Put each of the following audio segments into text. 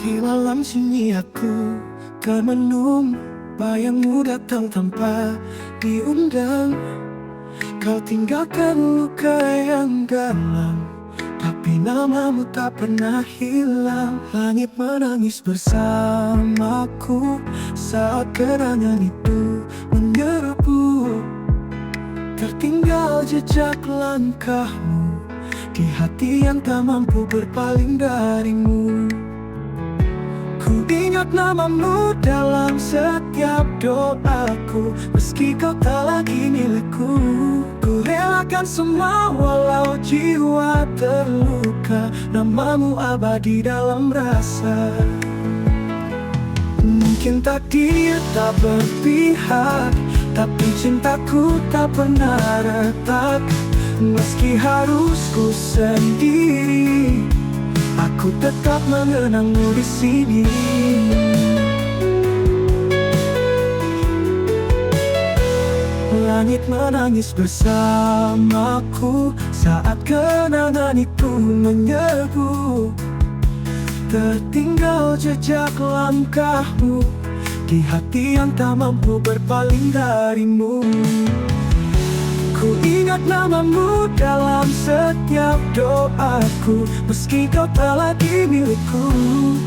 Di malam sunyi aku termenung, bayangmu datang tanpa diundang. Kau tinggalkan luka yang dalam, tapi namamu tak pernah hilang. Langit menangis bersamaku saat kenangan itu menyerbu. Tertinggal jejak langkahmu di hati yang tak mampu berpaling darimu. Ku ingat namamu dalam setiap doaku, meski kau tak lagi milikku. Ku relakan semua walau jiwa terluka, namamu abadi dalam rasa. Mungkin takdir tak berpihak, tapi cintaku tak pernah retak. Meski harus ku sendiri, aku tetap mengenangmu di sini. Langit menangis bersamaku saat kenangan itu menyerbu. Tertinggal jejak langkahmu di hati yang tak mampu berpaling darimu. Ku ingat namamu dalam setiap doaku, meski kau tak lagi milikku.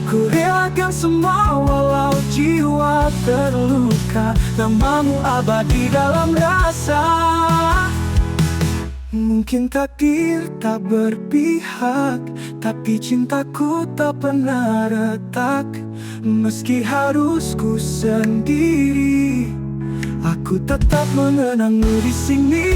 Ku relakan semua walau jiwa terluka, namamu abadi dalam rasa. Mungkin takdir tak berpihak, tapi cintaku tak pernah retak. Meski harus ku sendiri, aku tetap mengenangmu di sini.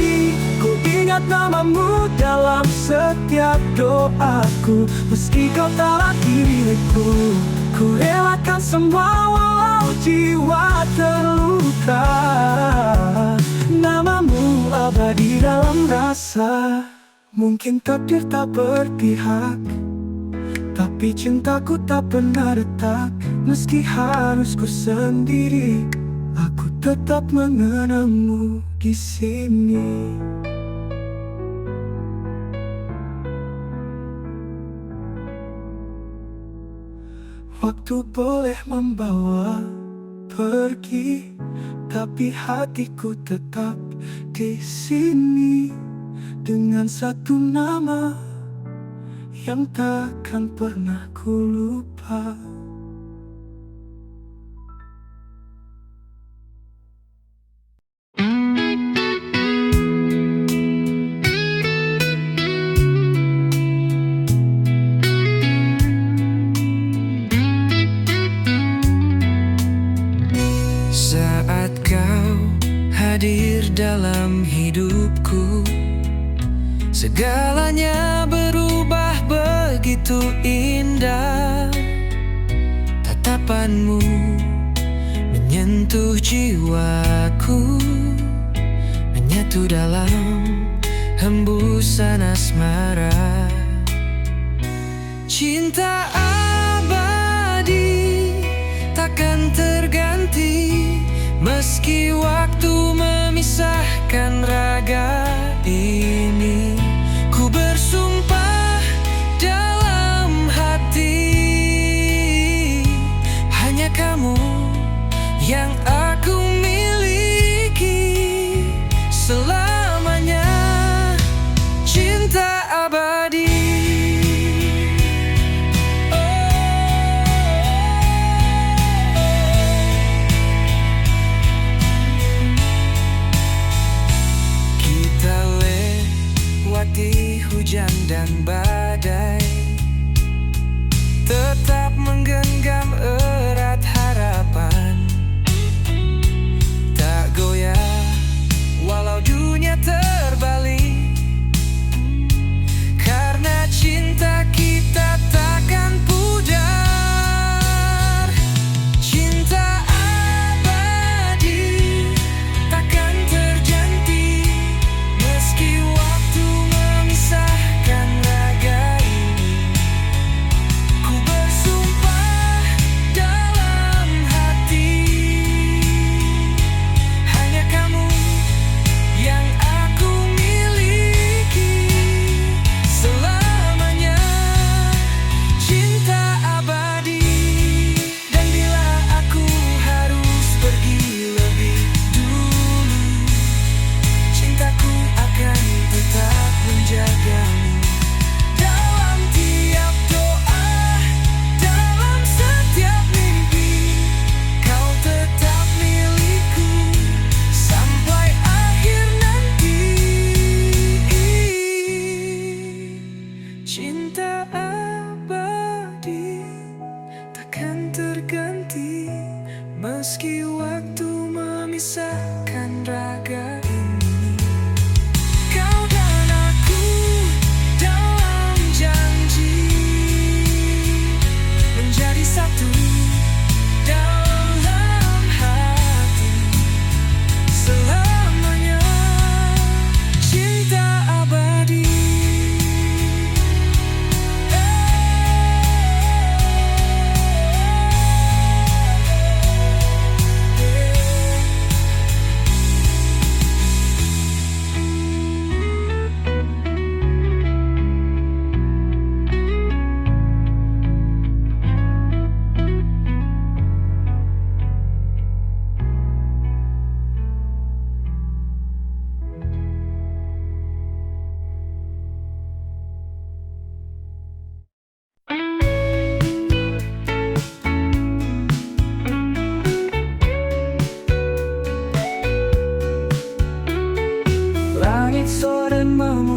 Ku ingat namamu dalam setiap doaku, meski kau tak lagi milikku. Ku relakan semua walau jiwa terluka, namamu abadi dalam rasa. Mungkin takdir tak berpihak, tapi cintaku tak pernah retak. Meski harus ku sendiri, aku tetap mengenangmu di sini. Waktu boleh membawa pergi, tapi hatiku tetap di sini. Dengan satu nama yang takkan pernah ku lupa. Saat kau hadir dalam hidupku, segalanya berubah begitu indah. Tatapanmu menyentuh jiwaku, menyatu dalam hembusan asmara. Cinta abadi takkan terganti, meski waktu memisahkan raga ini. Ku bersumpah dalam hati, hanya kamu yang aku miliki selamanya. Cinta abadi. Hujan dan badai, tetap menggenggam erat harapan. Tak goyah walau dunia terbalik, karena cinta kita takkan pudar. Cinta abadi takkan terganti, meski waktu memisahkan raga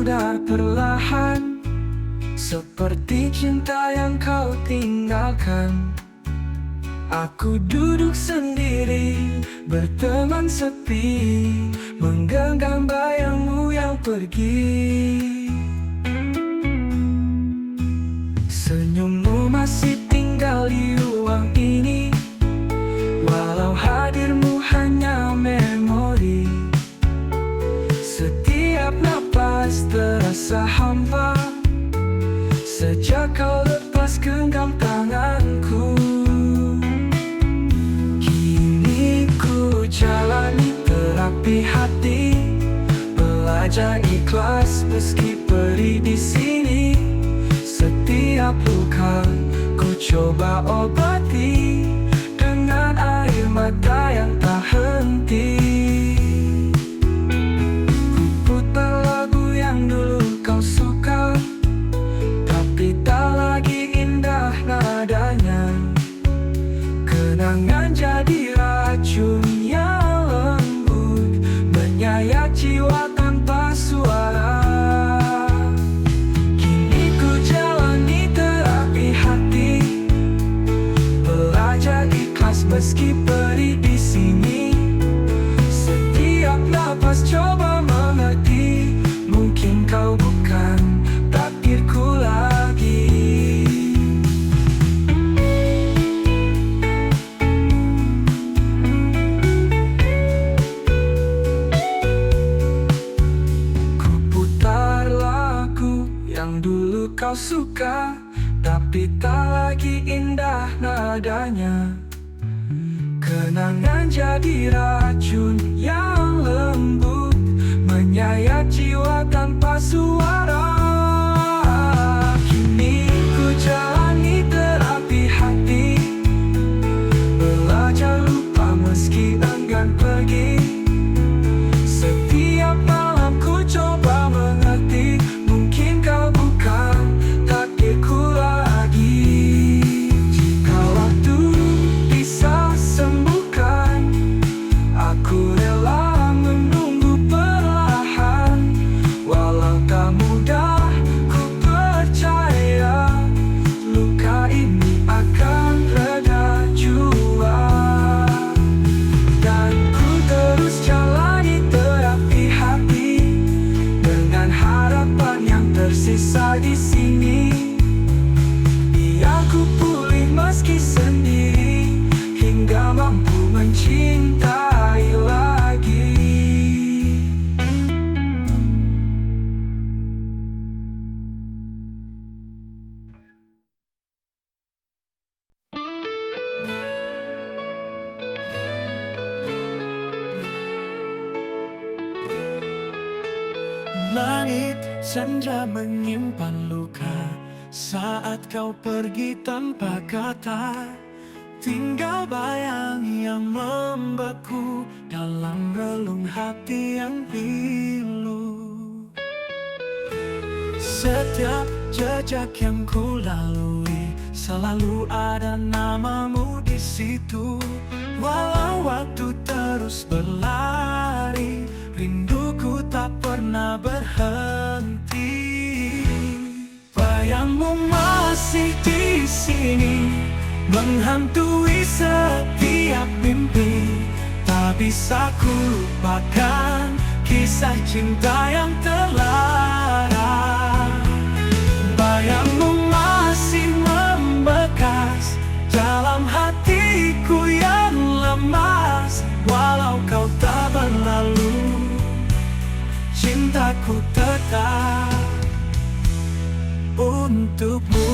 pudar perlahan, seperti cinta yang kau tinggalkan. Aku duduk sendiri, berteman sepi, menggenggam bayangmu yang pergi. Senyummu masih tinggal di ruang ini, walau hadirmu hanya memori. Setiap napas terasa hampa, sejak kau lepas genggam tanganku. Kini ku jalani terapi hati, belajar ikhlas meski perih di sini. Setiap luka ku coba obati dengan air mata yang tak henti. Ku putar lagu yang dulu kau suka, tapi tak lagi indah nadanya. Kenangan jadi racun yang lembut, menyayat jiwa tanpa suara. Meski perih di sini, setiap napas coba mengerti. Mungkin kau bukan takdirku lagi. Ku putar lagu yang dulu kau suka, tapi tak lagi indah nadanya. Kenangan jadi racun yang lembut, menyayat jiwa tanpa suara. Kini ku jalani terapi hati, belajar lupa meski enggan pergi. Setiap malam ku coba mengerti, mungkin kau bukan takdirku lagi. Jika waktu bisa sembuhkan, aku rela menunggu perlahan. Walau tak mudah, ku percaya luka ini akan reda jua. Dan ku terus jalani terapi hati, dengan harapan yang tersisa di sini. Biar ku pulih meski sendiri, hingga mampu mencintai lagi. Langit senja menyimpan luka saat kau pergi tanpa kata. Tinggal bayang yang membeku dalam relung hati yang pilu. Setiap jejak yang ku lalui, selalu ada namamu di situ. Walau waktu terus berlari, rinduku tak pernah berhenti. Bayangmu masih di sini, menghantui setiap mimpi. Tak bisa ku lupakan kisah cinta yang terlara. Bayangmu masih membekas dalam hatiku yang lemas. Walau kau tak berlalu, cintaku tetap untukmu.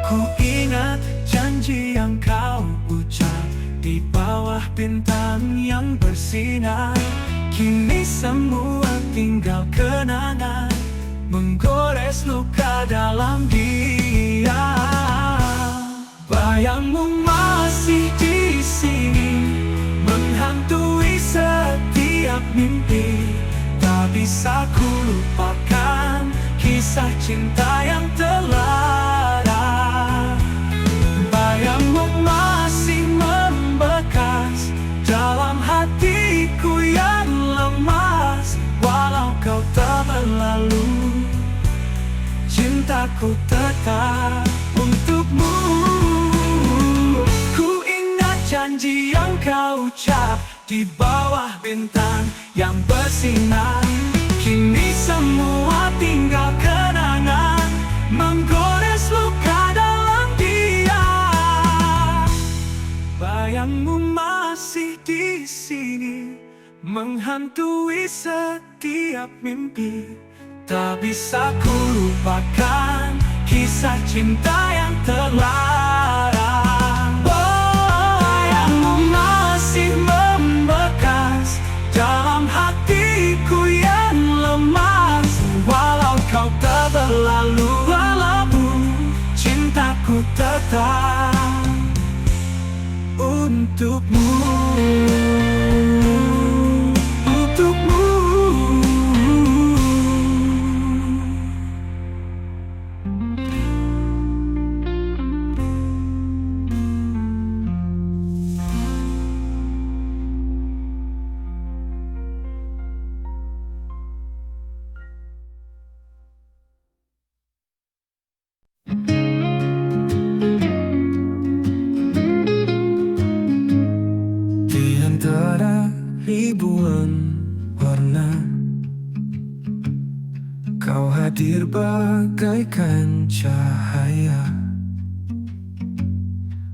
Ku ingat janji yang kau ucap di bawah bintang yang bersinar. Kini semua tinggal kenangan, menggores luka dalam dia. Bayangmu masih di sini, menghantui setiap mimpi. Tak bisa ku lupakan kisah cinta yang terlara. Bayangmu masih membekas cintaku tetap untukmu. Ku ingat janji yang kau ucap di bawah bintang yang bersinar. Kini semua tinggal kenangan, menggores luka dalam diam. Bayangmu masih di sini, menghantui setiap mimpi. Tak bisa ku lupakan kisah cinta yang terlarang. Bayangmu masih membekas dalam hatiku yang lemas. Walau kau tak berlalu lalu, cintaku tetap untukmu. Untukmu. Di antara ribuan warna, kau hadir bagaikan cahaya,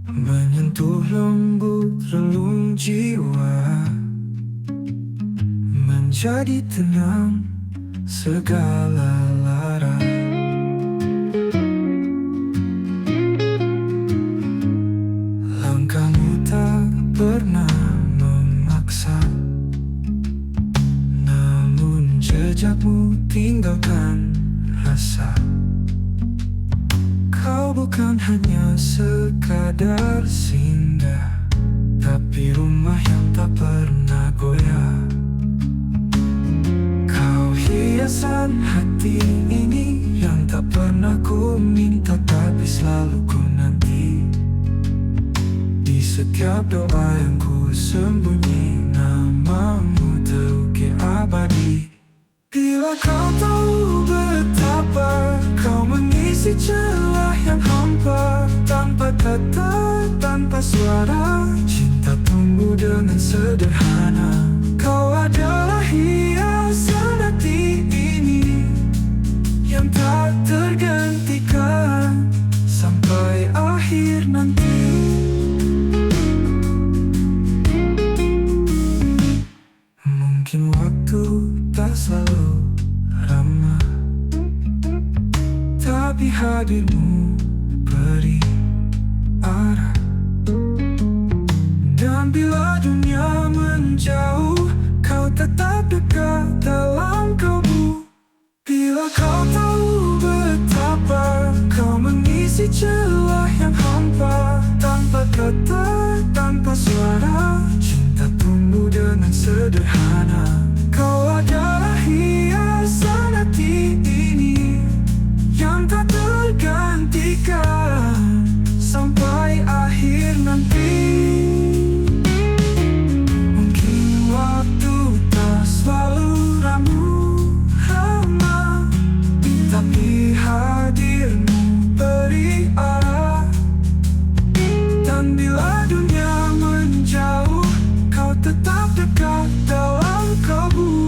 menyentuh lembut relung jiwa, menjadi tenang segala lara. Langkahmu tak pernah memaksa, namun jejakmu tinggalkan rasa. Kau bukan hanya sekadar singgah, tapi rumah yang tak pernah goyah. Kau hiasan hati ini yang tak pernah ku minta, tapi selalu ku nanti. Di setiap doa yang ku sembunyi, namamu terukir abadi. Bila kau tahu betapa kau mengisi celah yang hampa, tanpa kata, tanpa suara, cinta tumbuh dengan sederhana. Kau adalah hiasan hati ini yang tak tergantikan sampai akhir nanti. Mungkin waktu tak selalu ramah, tapi hadirmu beri arah. Dan bila dunia menjauh, kau tetap dekat dalam kalbu. Bila kau tahu betapa kau mengisi celah yang hampa, tanpa kata, tanpa suara, cinta tumbuh dengan sederhana. Kau adalah hiasan hati ini yang tak tergantikan sampai akhir nanti. Mungkin waktu tak selalu ramah, tapi hadirmu beri arah. Dan bila dunia menjauh, kau tetap dekat dalam kalbu.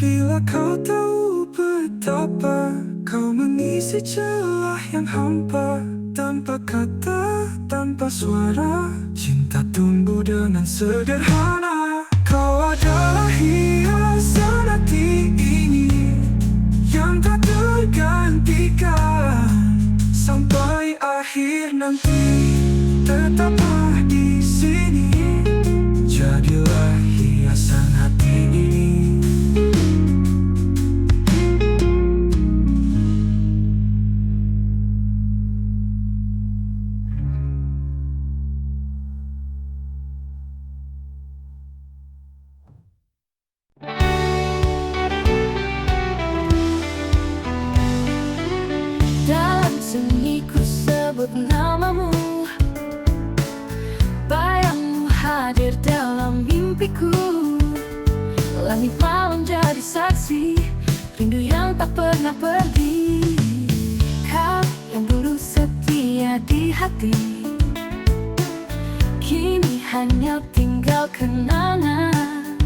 Bila kau tahu betapa kau mengisi celah yang hampa, tanpa kata, tanpa suara, cinta tumbuh dengan sederhana. Kau adalah hiasan hati ini yang tak tergantikan sampai akhir nanti. Tetaplah di sini, jadilah hiasan hati ini. Dalam sunyi ku sebut namamu, bayangmu hadir dalam mimpiku. Langit malam jadi saksi, rindu yang tak pernah pergi. Kau yang dulu setia di hati, kini hanya tinggal kenangan.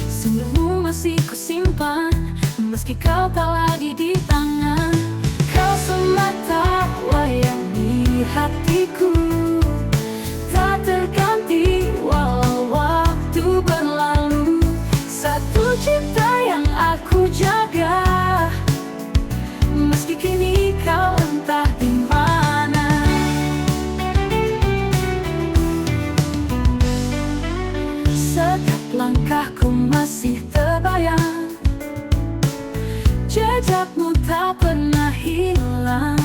Senyummu masih kusimpan, meski kau tak lagi di tangan. Kau semata wayang di hatiku, tak terganti walau waktu berlalu. Satu cinta yang aku jaga, meski kini kau entah di mana. Setiap langkahku masih terbayang, jejakmu tak pernah hilang.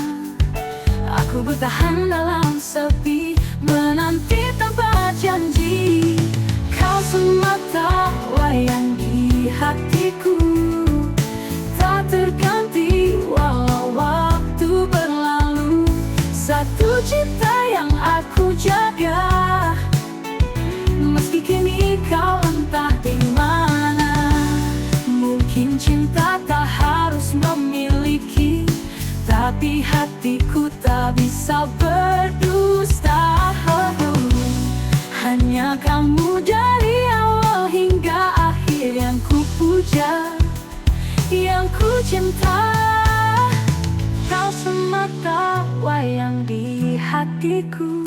Aku bertahan dalam sepi, menanti tanpa janji. Kau semata wayang di hatiku, tak terganti walau waktu berlalu. Satu cinta yang aku jaga, meski kini kau entah di mana. Mungkin cinta tak harus memiliki, tapi hatiku tak bisa berdusta. Hanya kamu dari awal hingga akhir yang ku puja, yang ku cinta. Kau semata wayang di hatiku,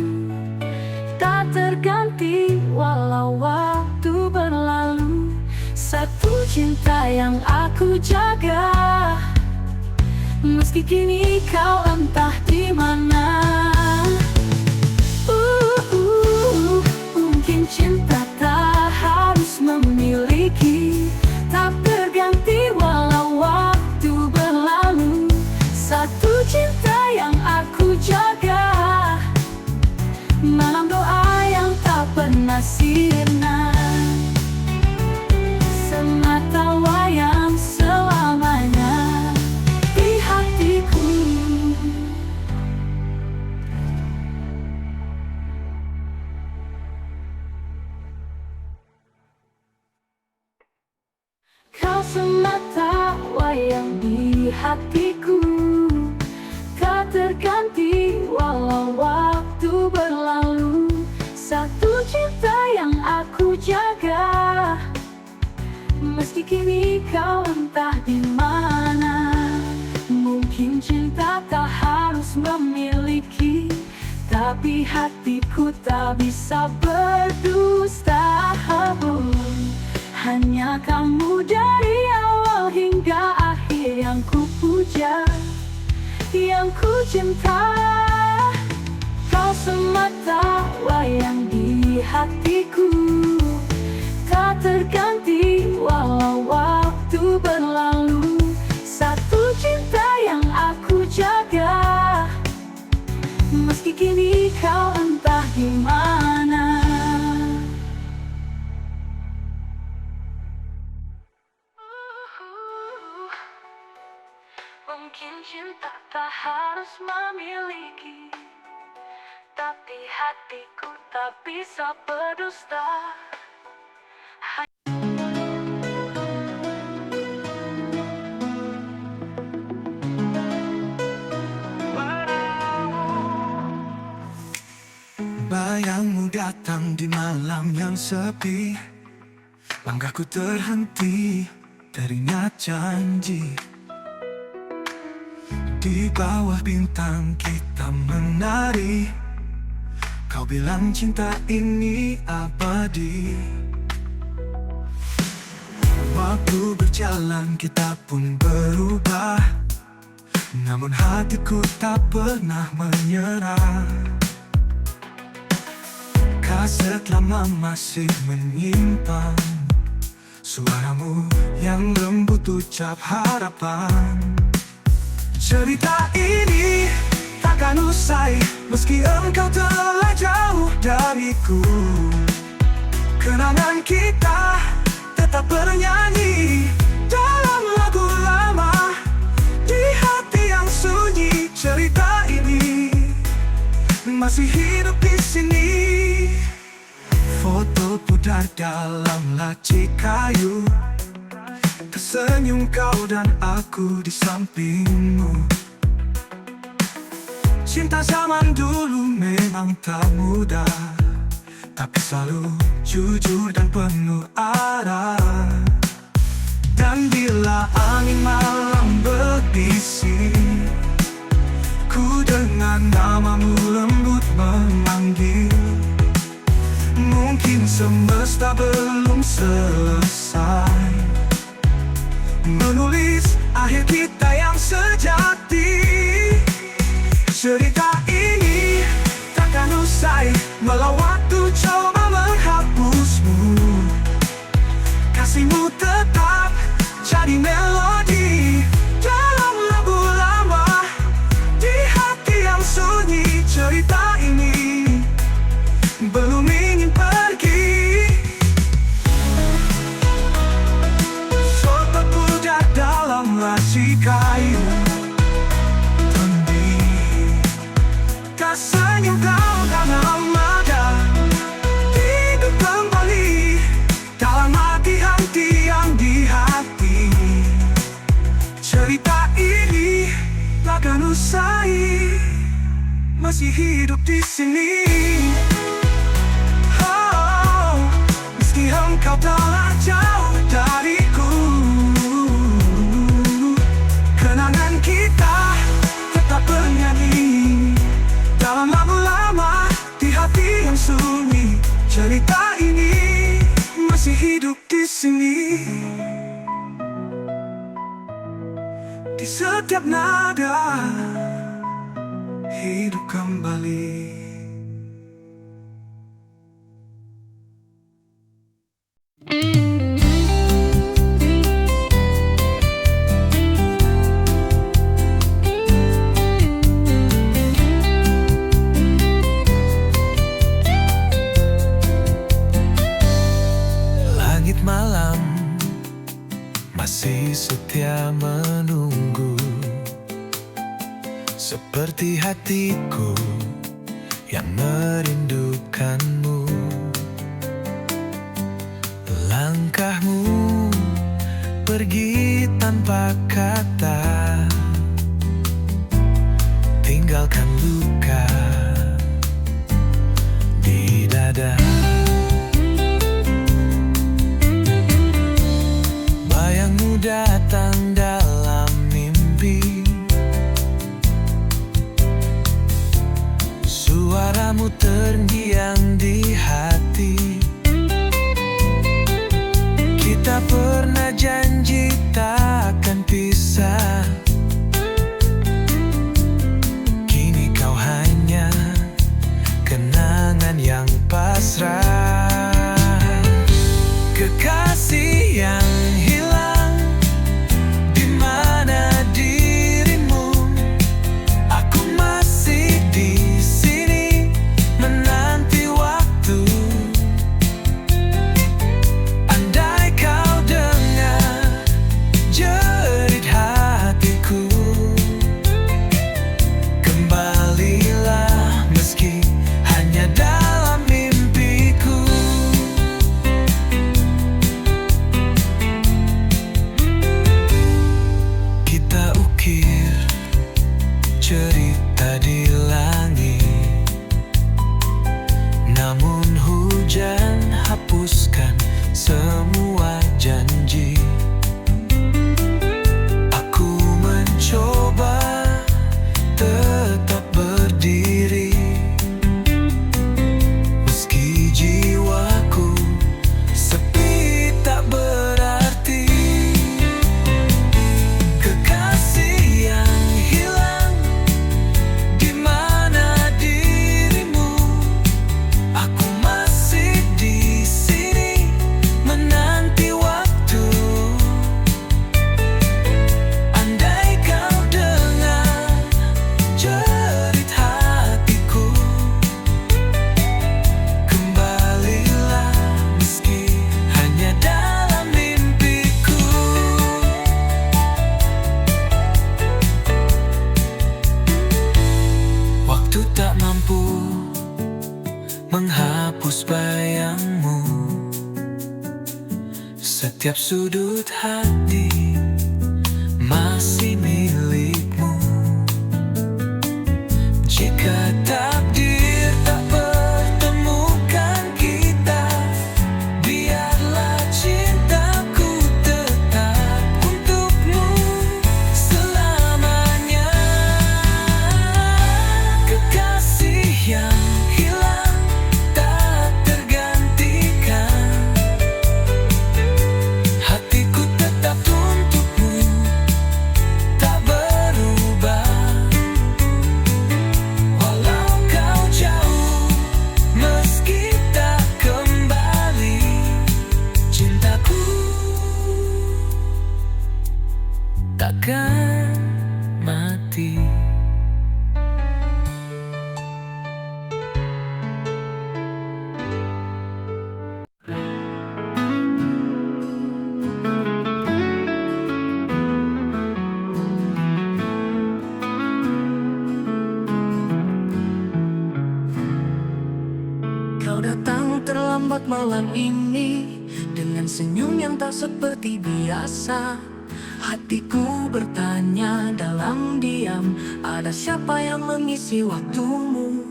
tak terganti walau waktu berlalu. Satu cinta yang aku jaga, meski kini kau entah di mana. Mungkin cinta tak harus memiliki, tak terganti walau waktu berlalu. Satu cinta yang aku jaga, malam doa yang tak pernah sirna. Semata wayang selamanya di hatiku. Kau semata wayang di hatiku, tak terganti walau waktu berlalu. Satu cinta yang aku jaga, meski kini kau entah di mana. Mungkin cinta tak harus memiliki, tapi hatiku tak bisa berdusta. Hanya kamu dari awal hingga akhir yang ku puja, yang ku cinta. Kau semata wayang di hatiku, tak terganti walau waktu berlalu. Satu cinta yang aku jaga, meski kini kau entah di mana. Mungkin cinta tak harus memiliki, tapi hatiku tak bisa berdusta. Bayangmu datang di malam yang sepi, langkahku terhenti, teringat janji. Di bawah bintang kita menari, kau bilang cinta ini abadi. Waktu berjalan kita pun berubah, namun hatiku tak pernah menyerah. Kaset lama masih menyimpan suaramu yang lembut ucap harapan. Cerita ini takkan usai meski engkau telah jauh dariku. Kenangan kita tetap bernyanyi dalam lagu lama di hati yang sunyi. Cerita ini masih hidup di sini. Foto pudar dalam laci kayu, Tersenyum kau dan aku di sampingmu. Cinta zaman dulu memang tak mudah, tapi selalu jujur dan penuh arah. Dan bila angin malam berbisik, ku dengar namamu lembut memanggil. Mungkin semesta belum selesai menulis akhir kita yang sejati. Cerita ini takkan usai walau waktu coba menghapusmu. Kasihmu tetap jadi melodi dalam lagu lama di hati yang sunyi. Cerita ini belum ingin pergi. Berbudak dalam laci kayu tanding. Kasihnya kau karena ada hidup kembali dalam hati-hati yang di hati. Cerita ini takkan usai, masih hidup di sini. Oh, meski engkau telah jauh dariku, kenangan kita tetap bernyanyi dalam lagu lama di hati yang sunyi. Cerita ini masih hidup di sini, di setiap nada hidup kembali. Langit malam masih setia menunggu, seperti hatiku yang merindukanmu. Langkahmu pergi tanpa kata, tinggalkan luka di dada. Bayangmu datang dalam mimpi, suaramu terngiang di hati. Kita pernah janji takkan pisah, kini kau hanya kenangan yang pasrah. Kekasih yang hilang, di mana dirimu? Aku masih di sini menanti waktu. Andai kau dengar jerit hatiku, kembalilah meski hanya dalam mimpiku. Kita ukir cerita di langit, namun hujan hapuskan semua janji. Aku mencoba tetap berdiri, meski jiwaku sepi tak berarti. Kekasih yang hilang, di mana dirimu? Aku masih di sini menanti waktu. Andai kau dengar jerit hatiku, kembalilah meski hanya dalam mimpiku. Waktu tak mampu menghapus bayangmu, Setiap sudut hati masih milikmu. Jika takdir tak pertemukan kita, biarlah cintaku tetap untukmu selamanya. Kekasih yang hilang tak tergantikan, hatiku tetap untukmu, tak berubah. Walau kau jauh, meski tak kembali, cintaku takkan mati. Kau datang terlambat malam ini dengan senyum yang tak seperti biasa. Hatiku bertanya dalam diam, ada siapa yang mengisi waktumu?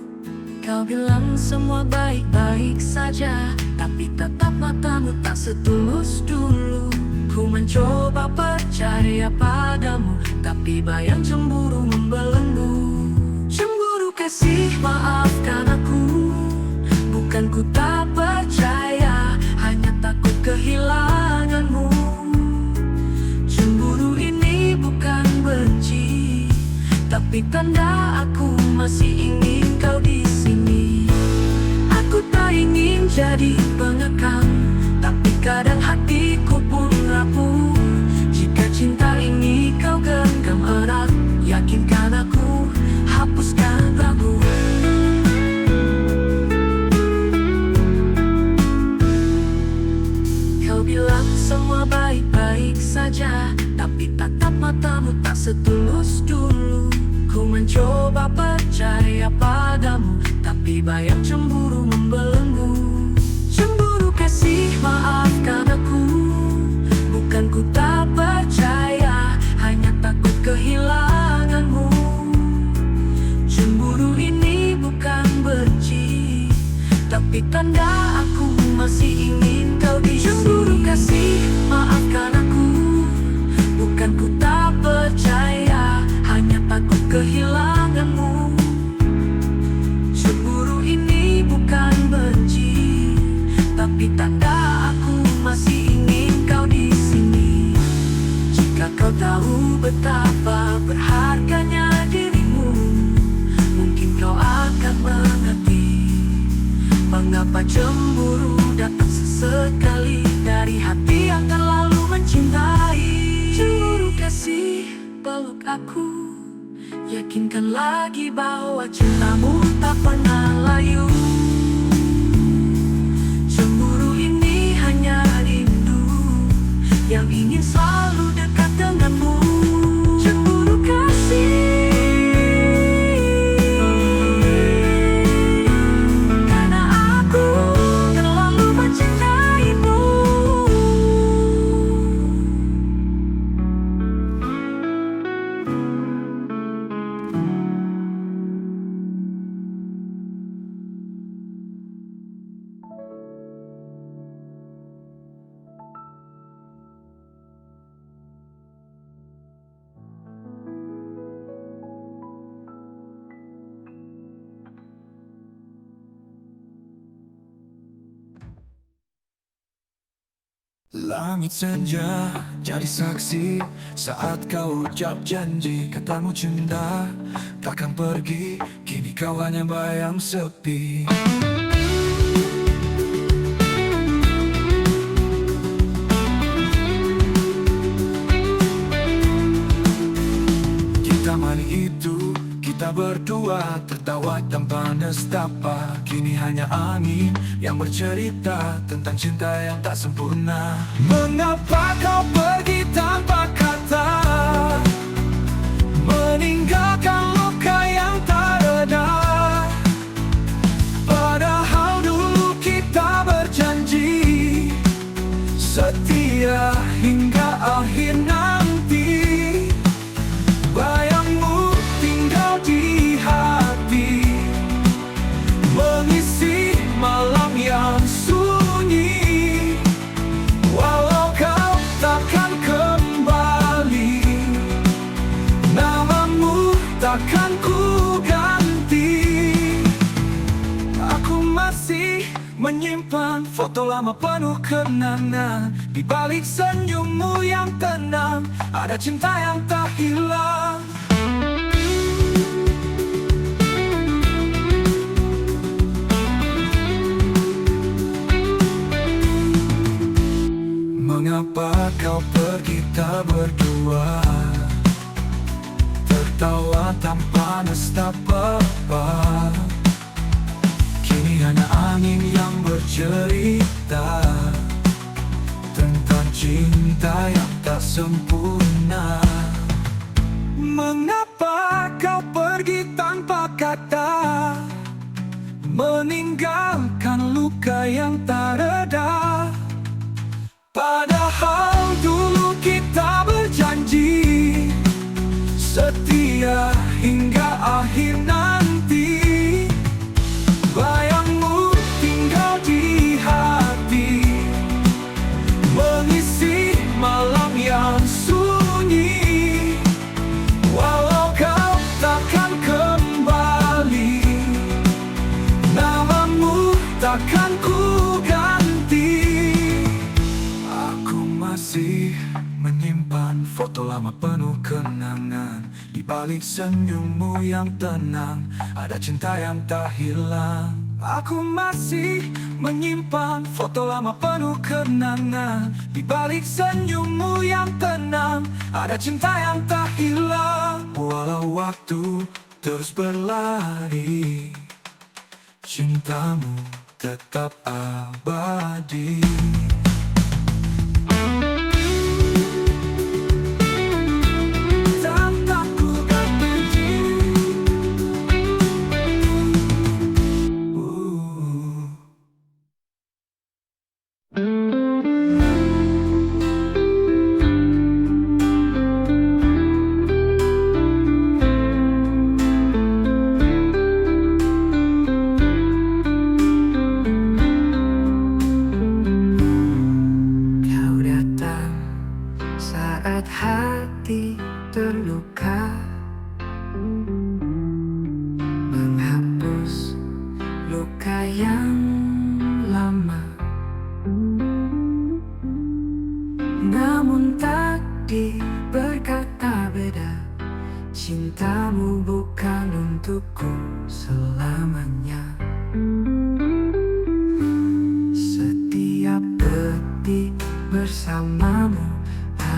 Kau bilang semua baik-baik saja, tapi tatap matamu tak setulus dulu. Ku mencoba percaya padamu, tapi bayang cemburu membelenggu. Cemburu kasih, maafkan aku, bukan ku tak percaya, hanya takut kehilanganmu. Cemburu ini bukan benci, tapi tanda aku masih ingin kau di sini. Aku tak ingin jadi pengekang, tapi kadang hatiku pun rapuh. Jika cinta ini kau genggam erat, yakinkan aku, hapuskan ragu. Kau bilang semua baik-baik saja, tapi tatap matamu tak setulus dulu. Ku mencoba percaya padamu, tapi bayang cemburu membelenggu. Cemburu kasih, maafkan aku, bukan ku tak percaya, hanya takut kehilanganmu. Cemburu ini bukan benci, tapi tanda aku masih ingin kau di sini. Cemburu kasih, maafkan aku, bukan ku tak percaya, hanya takut kehilanganmu. Cemburu ini bukan benci, tapi tanda aku masih ingin kau di sini. Jika kau tahu betapa berharganya dirimu, mungkin kau akan mengerti mengapa cemburu datang sesekali dari hati yang terlalu mencintai. Cemburu kasih, peluk aku, yakinkan lagi bahwa cintamu tak pernah layu. Cemburu ini hanya rindu yang ingin selalu dekat denganmu. Cemburu kasih, karena aku terlalu mencintaimu. Langit senja jadi saksi saat kau ucap janji. Katamu cinta takkan pergi, kini kau hanya bayang sepi. Di taman itu kita berdua tertawa tanpa nestapa. Kini hanya angin yang bercerita tentang cinta yang tak sempurna. Mengapa kau pergi tanpa kata, meninggalkan luka yang tak reda? Padahal dulu kita berjanji setia menyimpan foto lama penuh kenangan. Di balik senyummu yang tenang, ada cinta yang tak hilang. Mengapa kau pergi tak berdua, tertawa tanpa nestapa? Kini hanya angin yang bercerita tentang cinta yang tak sempurna. Mengapa kau pergi tanpa kata, meninggalkan luka yang tak reda? Padahal dulu kita berjanji setia hingga akhir nanti. Bayangmu tinggal di hati, mengisi malam yang sunyi. Walau kau takkan kembali, namamu takkan ku ganti. Aku masih menyimpan foto lama penuh kenangan. Di balik senyummu yang tenang, ada cinta yang tak hilang. Aku masih menyimpan foto lama penuh kenangan. Di balik senyummu yang tenang, ada cinta yang tak hilang. Walau waktu terus berlari, cintamu tetap abadi. Saat hati terluka, menghapus luka yang lama. Namun takdir berkata beda, cintamu bukan untukku selamanya. Setiap detik bersamamu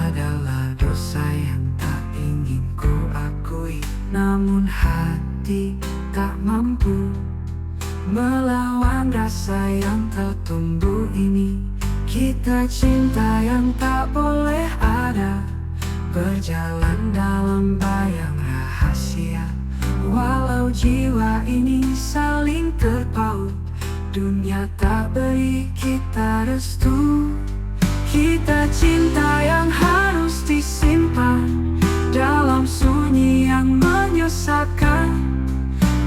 adalah dosa yang tak ingin ku akui. Namun hati tak mampu melawan rasa yang tertumbuh ini. Kita cinta yang tak boleh ada, berjalan dalam bayang rahasia. Walau jiwa ini saling terpaut, dunia tak beri kita restu. Kita cinta yang harus disimpan dalam sunyi yang menyesatkan.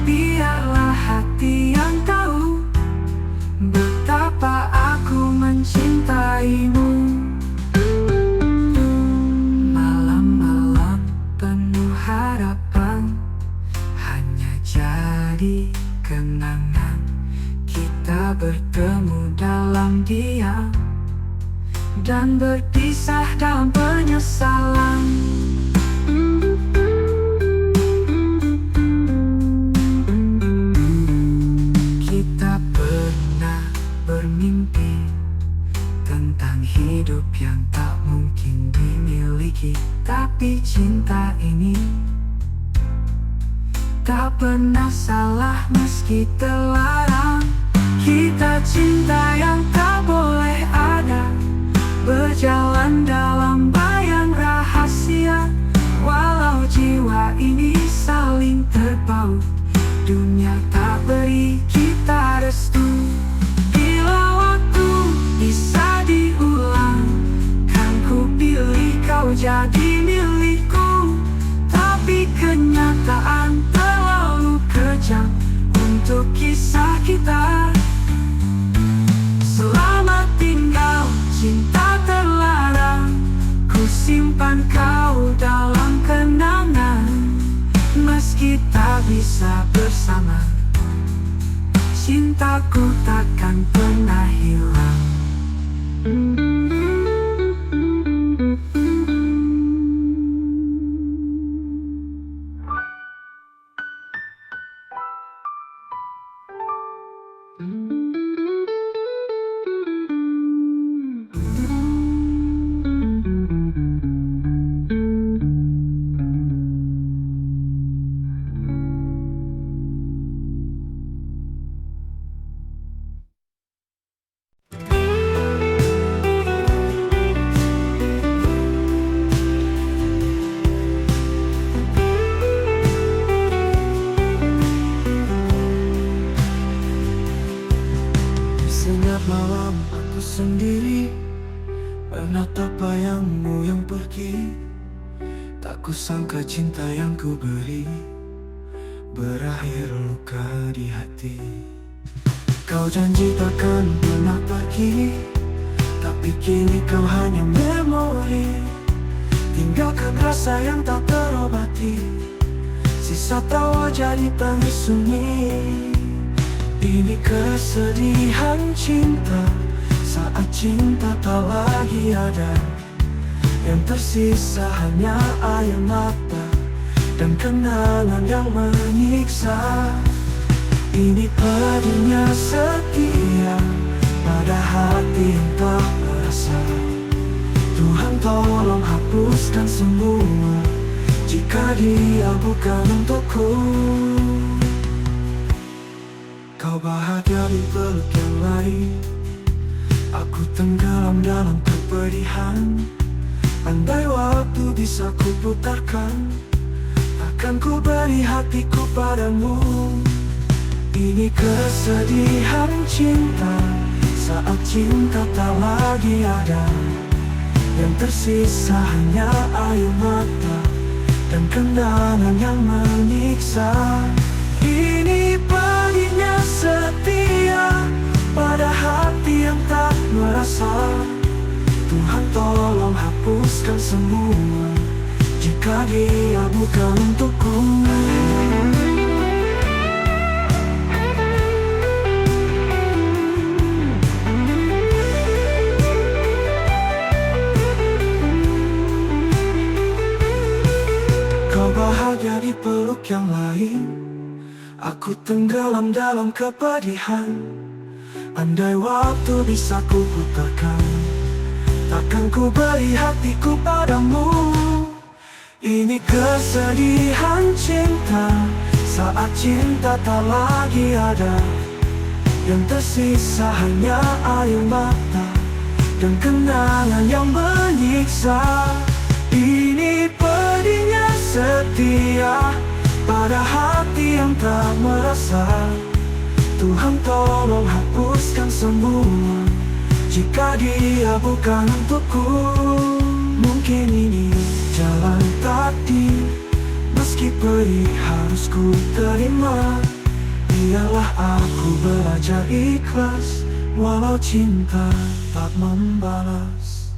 Biarlah hati yang tahu betapa aku mencintaimu. Malam-malam penuh harapan hanya jadi kenangan. Kita bertemu dalam diam dan berpisah dalam penyesalan. Kita pernah bermimpi tentang hidup yang tak mungkin dimiliki. Tapi cinta ini tak pernah salah meski terlarang. Kita cinta yang tak boleh ada, berjalan dalam bayang rahasia. Walau jiwa ini saling terpaut, dunia tak beri kita restu. Bila waktu bisa diulang, kan ku pilih kau jadi milikku. Tapi kenyataan terlalu kejam untuk kisah kita. Selamat tinggal cinta terlarang, ku simpan kau dalam kenangan. Meski tak bisa bersama, cintaku takkan pernah hilang. Setiap malam aku sendiri menatap bayangmu yang pergi. Tak kusangka cinta yang ku beri berakhir luka di hati. Kau janji takkan pernah pergi, tapi kini kau hanya memori. Tinggalkan rasa yang tak terobati, sisa tawa jadi tangis sunyi. Ini kesedihan cinta saat cinta tak lagi ada. Yang tersisa hanya air mata dan kenangan yang menyiksa. Ini pedihnya setia pada hati yang tak merasa. Tuhan tolong hapuskan semua jika dia bukan untukku. Kau bahagia di peluk yang lain, aku tenggelam dalam kepedihan. Andai waktu bisa ku putarkan, akan ku beri hatiku padamu. Ini kesedihan cinta saat cinta tak lagi ada. Yang tersisa hanya air mata dan kenangan yang menyiksa. Ini pedihnya setia pada hati yang tak merasa. Tuhan tolong hapuskan semua jika dia bukan untukku. Kau bahagia di peluk yang lain, aku tenggelam dalam kepedihan. Andai waktu bisa ku putarkan, takkan ku beri hatiku padamu. Ini kesedihan cinta saat cinta tak lagi ada. Yang tersisa hanya air mata dan kenangan yang menyiksa. Ini pedihnya setia pada hati yang tak merasa. Tuhan tolong hapuskan semua jika dia bukan untukku. Mungkin ini jalan takdir, meski pedih harus ku terima. Biarlah aku belajar ikhlas, walau cinta tak membalas.